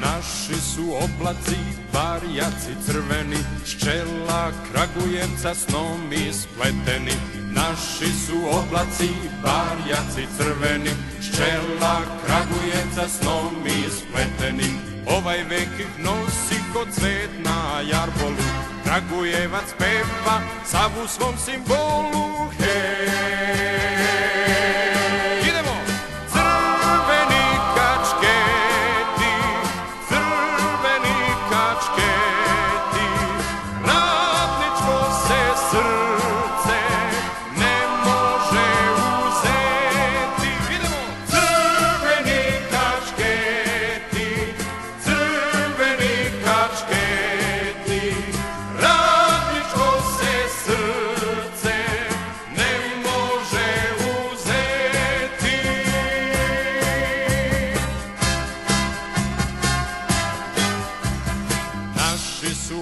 Naši su oblaci, barjaci crveni, s čela Kragujevca snom ispleteni. Naši su oblaci, barjaci crveni, s čela Kragujevca snom ispleteni. Ovaj vek ih nosi ko cvet na jarbolu, Kragujevac peva sav u svom simbolu. Hej!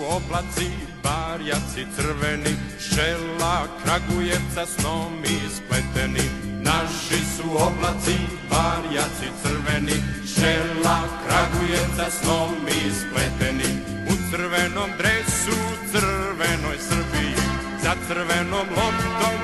Oblaci, barjaci crveni, s čela Kragujevca snom ispleteni. Naši su oblaci, barjaci crveni, s čela Kragujevca snom ispleteni. U crvenom dresu, crvenoj Srbiji, za crvenom loptom